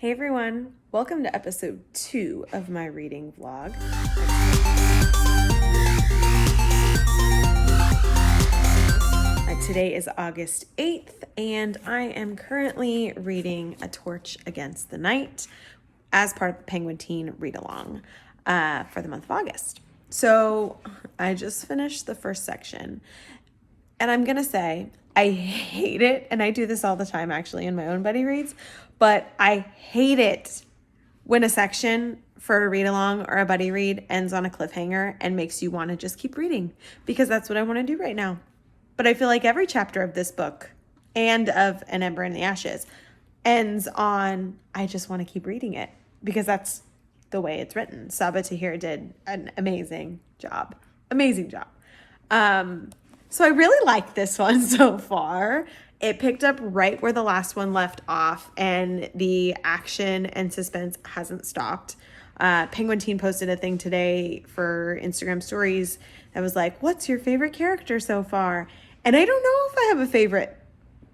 Hey everyone, welcome to episode 2 of my reading vlog. Today is August 8th and I am currently reading A Torch Against the Night as part of the Penguin Teen Read Along for the month of August. So I just finished the first section and I'm gonna say I hate it, and I do this all the time actually in my own buddy reads, but I hate it when a section for a read along or a buddy read ends on a cliffhanger and makes you want to just keep reading, because that's what I want to do right now. But I feel like every chapter of this book and of An Ember in the Ashes ends on I just want to keep reading it, because that's the way it's written. Sabaa Tahir did an amazing job. So I really like this one so far. It picked up right where the last one left off, and the action and suspense hasn't stopped. Penguin Teen posted a thing today for Instagram stories that was like, what's your favorite character so far? And I don't know if I have a favorite,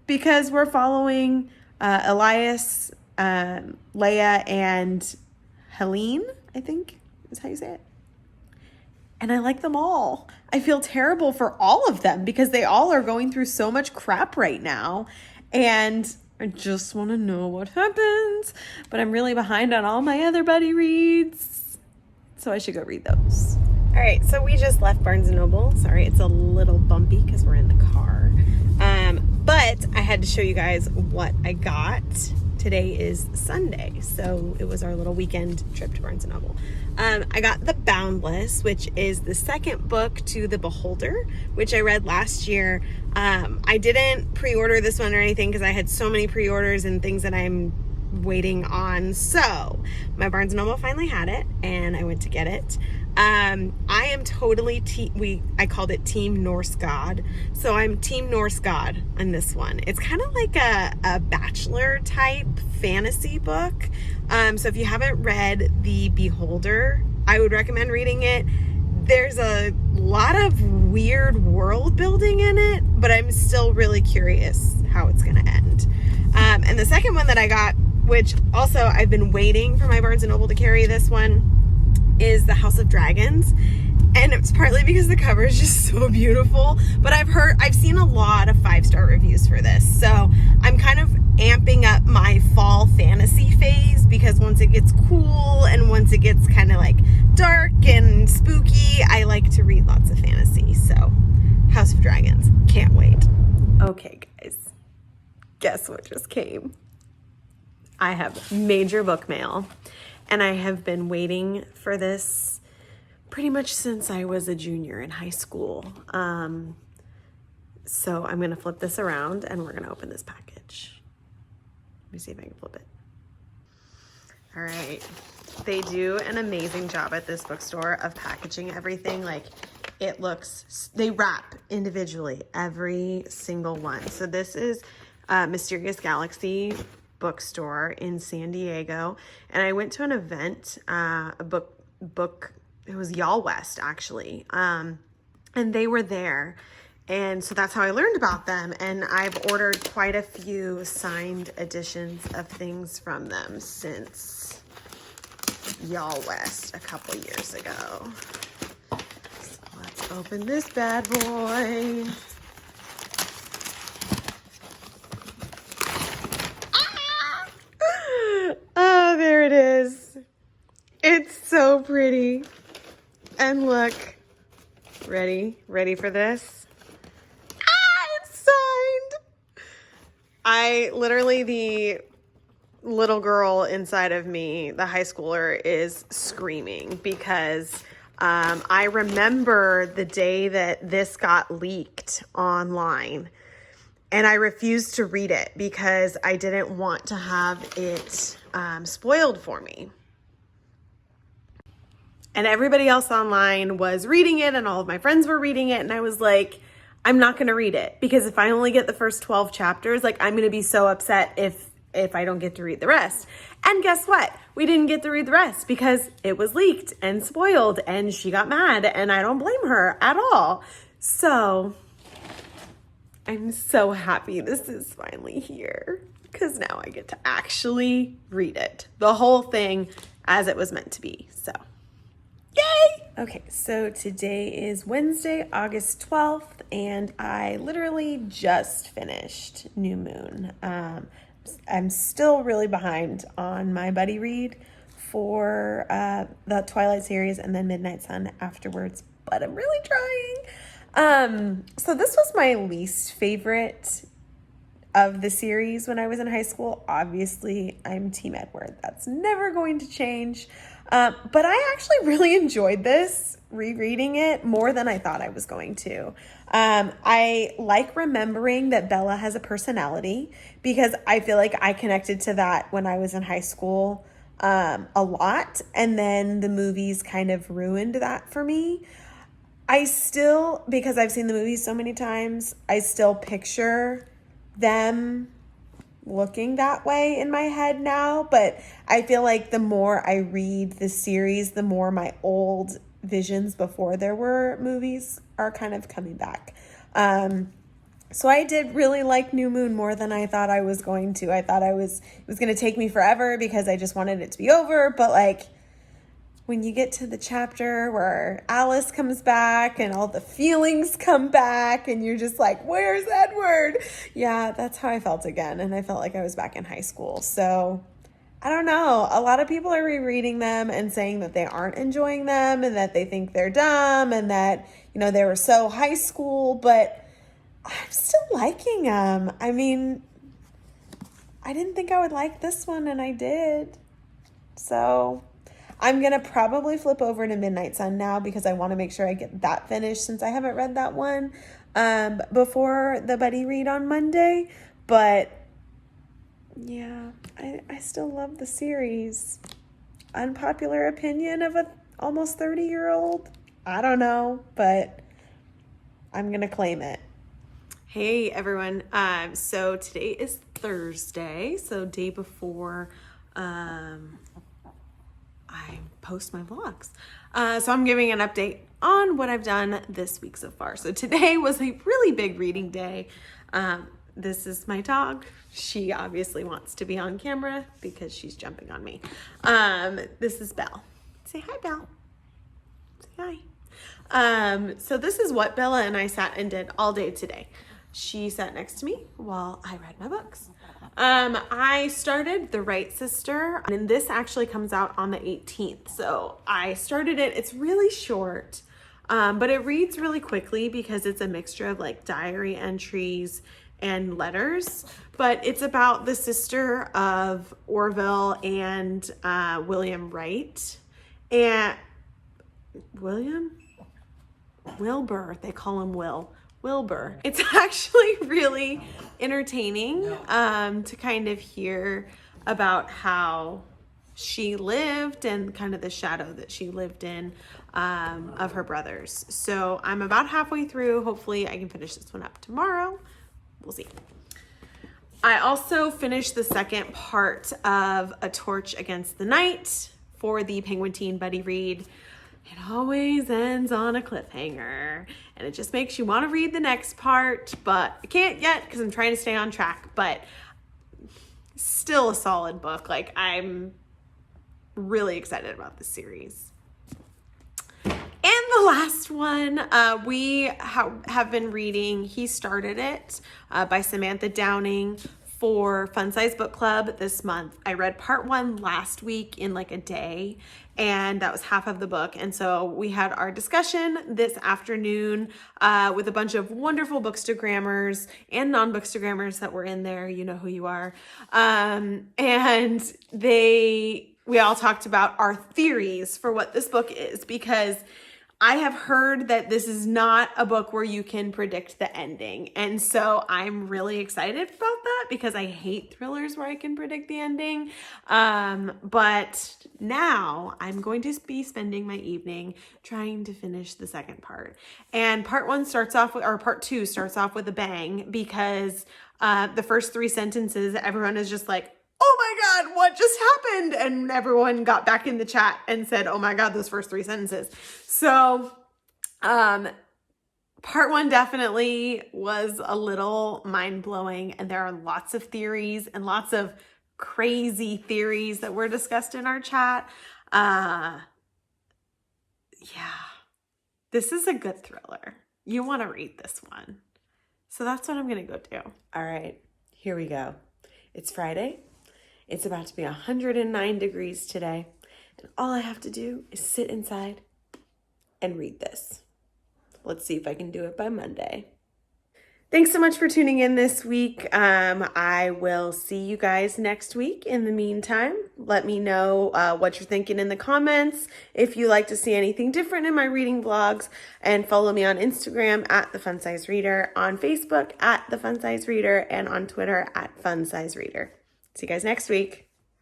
because we're following Elias, Leia, and Helene, I think is how you say it. And I like them all. I feel terrible for all of them because they all are going through so much crap right now. And I just want to know what happens. But I'm really behind on all my other buddy reads, so I should go read those. All right, so we just left Barnes & Noble. Sorry, it's a little bumpy because we're in the car. But I had to show you guys what I got. Today is Sunday, so it was our little weekend trip to Barnes & Noble. I got The Boundless, which is the second book to The Beholder, which I read last year. I didn't pre-order this one or anything because I had so many pre-orders and things that I'm waiting on. So my Barnes & Noble finally had it, and I went to get it. I am totally I called it Team Norse God. So I'm Team Norse God on this one. It's kind of like a Bachelor type fantasy book. So if you haven't read The Beholder, I would recommend reading it. There's a lot of weird world building in it, but I'm still really curious how it's going to end. And the second one that I got, which also I've been waiting for my Barnes & Noble to carry this one, is The House of Dragons. And it's partly because the cover is just so beautiful, but I've seen a lot of 5-star reviews for this. So I'm kind of amping up my fall fantasy phase, because once it gets cool and once it gets kind of like dark and spooky, I like to read lots of fantasy. So House of Dragons, can't wait. Okay guys, guess what just came? I have major book mail, and I have been waiting for this pretty much since I was a junior in high school. So I'm going to flip this around and we're going to open this package. Let me see if I can flip it. All right. They do an amazing job at this bookstore of packaging everything. Like, they wrap individually every single one. So this is Mysterious Galaxy bookstore in San Diego, and I went to an event, a book, it was Y'all West actually, and they were there, and so that's how I learned about them. And I've ordered quite a few signed editions of things from them since Y'all West a couple years ago. So let's open this bad boy. Oh, there it is. It's so pretty. And look, ready for this? It's signed. The little girl inside of me, the high schooler, is screaming because I remember the day that this got leaked online. And I refused to read it because I didn't want to have it spoiled for me. And everybody else online was reading it, and all of my friends were reading it. And I was like, I'm not going to read it, because if I only get the first 12 chapters, like, I'm going to be so upset if I don't get to read the rest. And guess what? We didn't get to read the rest because it was leaked and spoiled, and she got mad, and I don't blame her at all. So I'm so happy this is finally here. because now I get to actually read it, the whole thing as it was meant to be. So, yay! Okay, so today is Wednesday, August 12th, and I literally just finished New Moon. I'm still really behind on my buddy read for the Twilight series and then Midnight Sun afterwards, but I'm really trying. So this was my least favorite of the series when I was in high school. Obviously, I'm Team Edward. That's never going to change. But I actually really enjoyed this, rereading it more than I thought I was going to. I like remembering that Bella has a personality because I feel like I connected to that when I was in high school a lot. And then the movies kind of ruined that for me. I still, because I've seen the movies so many times, I still picture them looking that way in my head now, but I feel like the more I read the series, the more my old visions before there were movies are kind of coming back. So I did really like New Moon more than I thought I was going to. I thought it was going to take me forever because I just wanted it to be over, but like when you get to the chapter where Alice comes back and all the feelings come back and you're just like, where's Edward? Yeah, that's how I felt again. And I felt like I was back in high school. So I don't know. A lot of people are rereading them and saying that they aren't enjoying them and that they think they're dumb and that, you know, they were so high school, but I'm still liking them. I mean, I didn't think I would like this one and I did. So I'm going to probably flip over to Midnight Sun now because I want to make sure I get that finished since I haven't read that one before the buddy read on Monday. But yeah, I still love the series. Unpopular opinion of a almost 30-year-old? I don't know, but I'm going to claim it. Hey everyone. So today is Thursday, so day before I post my vlogs. So I'm giving an update on what I've done this week so far. So today was a really big reading day. This is my dog. She obviously wants to be on camera because she's jumping on me. This is Belle. Say hi, Belle. Say hi. So this is what Bella and I sat and did all day today. She sat next to me while I read my books. I started The Right Sister, and this actually comes out on the 18th. So I started it. It's really short, but it reads really quickly because it's a mixture of like diary entries and letters. But it's about the sister of Orville and William Wright. And Wilbur, they call him Wilbur. It's actually really entertaining to kind of hear about how she lived and kind of the shadow that she lived in of her brothers. So I'm about halfway through. Hopefully I can finish this one up tomorrow. We'll see. I also finished the second part of A Torch Against the Night for the Penguin Teen Buddy Read. It always ends on a cliffhanger and it just makes you want to read the next part, but I can't yet because I'm trying to stay on track, but still a solid book. Like, I'm really excited about this series. And the last one, we have been reading He Started It by Samantha Downing for Fun Size Book Club this month. I read part 1 last week in like a day, and that was half of the book. And so we had our discussion this afternoon with a bunch of wonderful bookstagrammers and non-bookstagrammers that were in there. You know who you are. And we all talked about our theories for what this book is, because I have heard that this is not a book where you can predict the ending. And so I'm really excited about that because I hate thrillers where I can predict the ending. But now I'm going to be spending my evening trying to finish the second part. And part 2 starts off with a bang because the first 3 sentences, everyone is just like, oh my God, what just happened? And everyone got back in the chat and said, oh my God, those first 3 sentences. So Part one definitely was a little mind-blowing, and there are lots of theories and lots of crazy theories that were discussed in our chat. Yeah, this is a good thriller. You want to read this one. So that's what I'm going to go do. All right, here we go. It's Friday. It's about to be 109 degrees today. And all I have to do is sit inside and read this. Let's see if I can do it by Monday. Thanks so much for tuning in this week. I will see you guys next week. In the meantime, let me know what you're thinking in the comments. If you like to see anything different in my reading vlogs, and follow me on Instagram at The Fun Size Reader, on Facebook at The Fun Size Reader, and on Twitter at Fun Size Reader. See you guys next week.